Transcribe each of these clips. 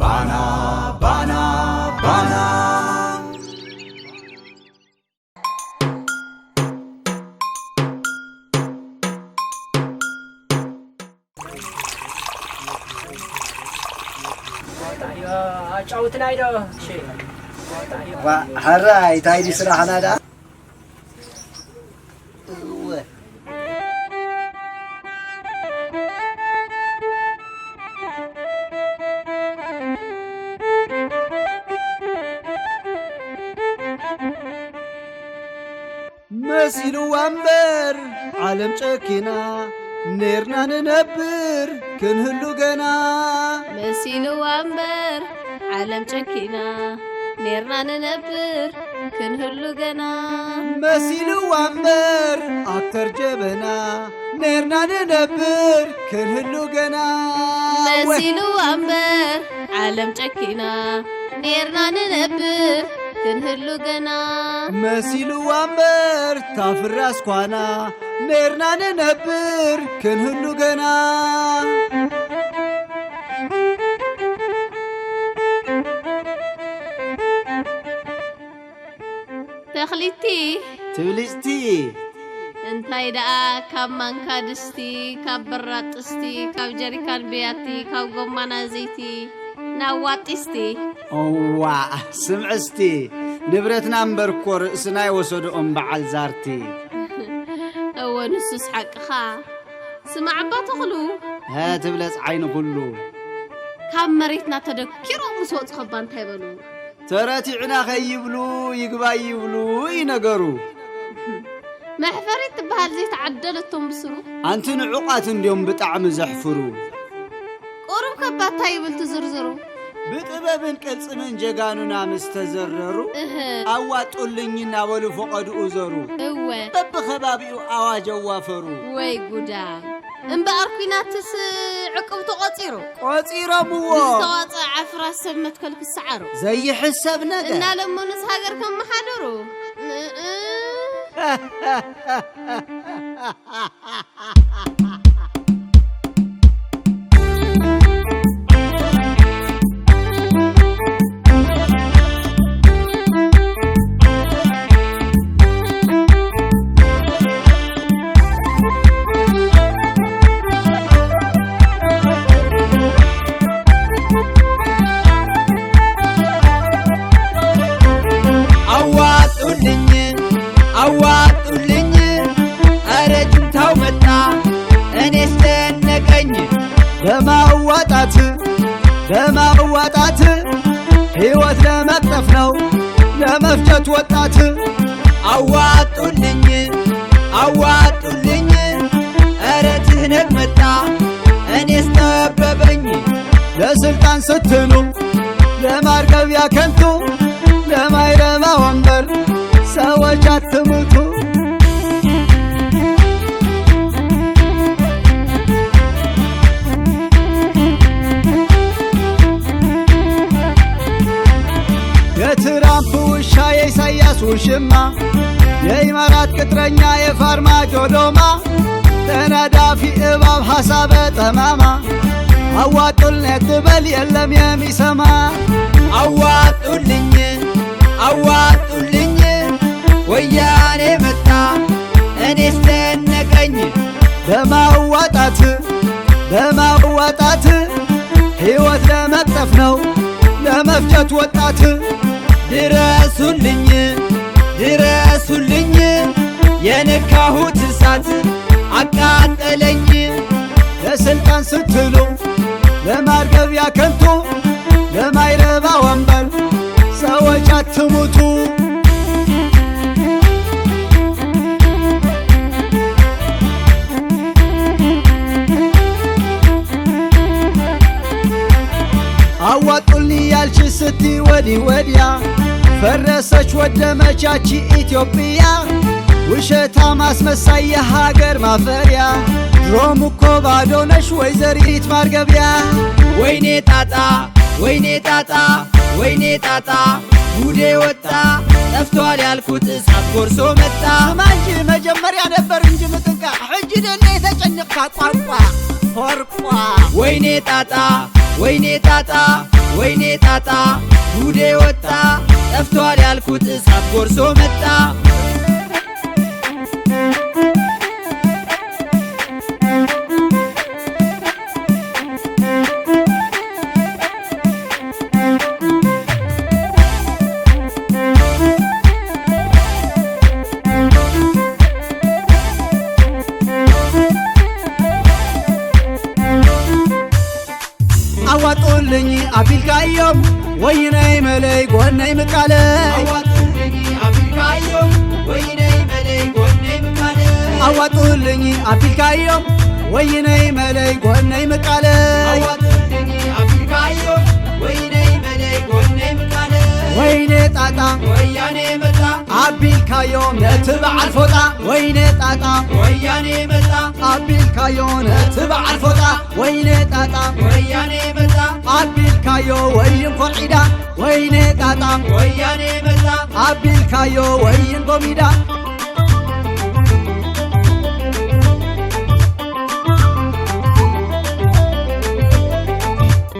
ባና ባና ባና عاوتنا إذا شيء. وحراي تايدي سرحنا ده. مسيل وامبر عالم شكينا نيرنا ننبر كنهلو جنا مسيل وامبر عالم شكينا نيرنا ننبر كنهلو جنا مسيل وامبر أكتر جبنا نيرنا ننبر كنهلو جنا مسيل وامبر عالم شكينا نيرنا ننبر كنهلو جنا مسيل وامبر تافراس قانا نيرنا ننبر كنهلو جنا تخليتي تبلستي انتاي دا كاب مانكا دستي كاب برات استي كاب جريكان بياتي كاب غمانا زيتي ناواتيستي أوه سمعستي نبرتنا مبركور سناي وسودهم بعل زارتي هو نسوس حقها سمع باتخلو ها تبلس عين كله كام مريتنا تدكيرو مسوط خبان تايبلو تراتي عنا خيبلو يقبا يبلو ينقرو محفريت بهال زيت عدلتهم بسرو أنت نعقات اليوم بطعم زحفرو قرب كبات تايبل تزرزرو بطبابن كالصمن جغانونا مستزررو أواتقلنينا ولو فقد أزرو بب خبابيو أواج وافرو وي قدام انبأركينا تس عقبتو قصيرو قصيرو بوا مستواطع عفرا سمت كلك السعرو زي حسابنا ده إنا لما نسهاجر كم محادرو ለማዋጣት ሕይወት ለመቅጠፍ ነው ለመፍጀት ወጣት አዋጡልኝ አዋጡልኝ ኧረ ትህነግ መጣ እኔስ ጠበበኝ ለስልጣን ስትሉ ለማርገቢያ ከንቱ ለማይረባ ወንበር ሰዎች አትሙቱ የትራምፕ ውሻ የኢሳያስ ውሽማ የኢማራት ቅጥረኛ የፋርማጆ ዶማ ተናዳፊ እባብ ሐሳበ ጠማማ አዋጡልኝ አትበል የለም የሚሰማ አዋጡልኝ አዋጡልኝ ወያኔ መጣ እኔስ ደነቀኝ በማዋጣት ሕይወት ለመቅጠፍ ነው ለመፍጀት ወጣት ድረሱልኝ ድረሱልኝ የነካሁት እሳት አቃጠለኝ ለስልጣን ስትሉ ለማርገቢያ ከንቱ ለማይረባ ወንበር ሰዎች አትሙቱ አዋጡልኝ ያልች ስቲ ወዲ ወዲያ ፈረሰች ወደመቻች ኢትዮጵያ ውሸታ ማስመሳይ የሀገር ማፈሪያ ድሮም እኮ ባዶ ነሽ ወይዘሪት ማርገቢያ ወይኔ ጣጣ ወይኔ ጣጣ ወይኔ ጣጣ ጉዴ ወጣ ጠፍቷል ያልኩት እሳት ጎርሶ መጣ ማንጂ መጀመሪያ ነበር እንጂ ምጥንቃ ሕጂ ደኔ የተጨነቅካ ቋንቋ ሆርቋ ወይኔ ጣጣ ወይኔ ጣጣ ወይኔ ጣጣ ጉዴ ወጣ ጠፍቷል ያልኩት እሳት ጎርሶ መጣ አዋጡልኝ አቢልካዮም ወይነይ መለይ ጎነይ ምቃለ አዋጡልኝ አቢልካዮም ወይነይ መለይ ጎነይ ምቃለ አዋጡልኝ አቢልካዮም ወይነይ መለይ ጎነይ ምቃለ አዋጡልኝ አቢልካዮም ወይነይ መለይ ጎነይ ምቃለ ወይኔ ጣጣ ወያኔ መጣ አቢልካዮም ነትበዓል ፎጣ ወይኔ ጣጣ ወያኔ መጣ አቢልካዮም ነትበዓል ፎጣ ወይኔ ጣጣ ወያኔ መጣ አቢልካዮ ወይን ኮዒዳ ወይኔ ጣጣ ወያኔ መጣ አቢልካዮ ወይን ጎሚዳ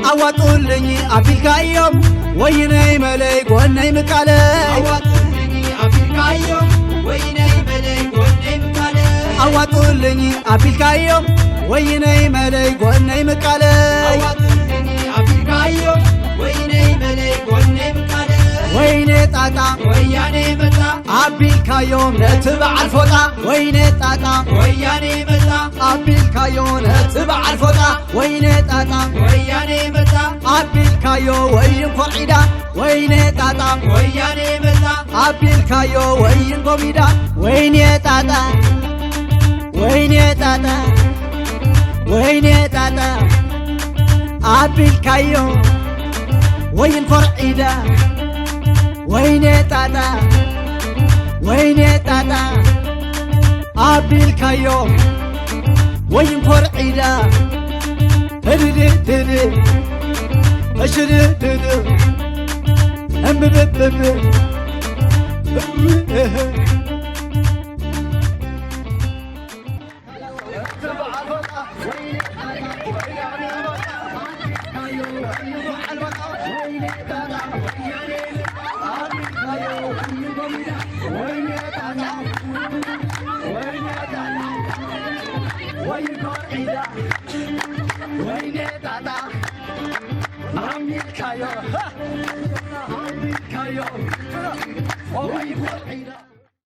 አዋጡልኝ አቢልካዮም ወይነይ መለይ ጎነይ ምቃለ አዋጡልኝ አቢልካዮም ወይነይ መለይ ጎነይ ምቃለ አዋጡልኝ አቢልካዮም ወይነይ መለይ ጎነይ ምቃለ አዋጡልኝ አቢልካዮም ወይነይ መለይ ጎነይ ምቃለ ወይኔ ጣጣ ወያኔ መጣ አቢልካዮም ነትበዓል ፎጣ ወይኔ ጣጣ ወያኔ መጣ አቢልካዮም ነትበዓል ፎጣ ወይኔ ጣጣ ወያኔ መጣ አቢልካዮ ወይን ኮዒዳ ወይኔ ጣጣ ወያኔ መጣ አቢልካዮ ወይን ጎሚዳ ወይኔ ጣጣ ወይኔ ጣጣ ወይኔ ጣጣ አቢልካዮ ወይን ኮርዒዳ ወይኔ ጣጣ ወይኔ ጣጣ አቢልካዮ ወይን ኮርዒዳ ህድድድድ እሽድድድ እምብብብ ወይኔ ጣጣ አቢልካዮ አቢልካዮ ወይን ኮርዒዳ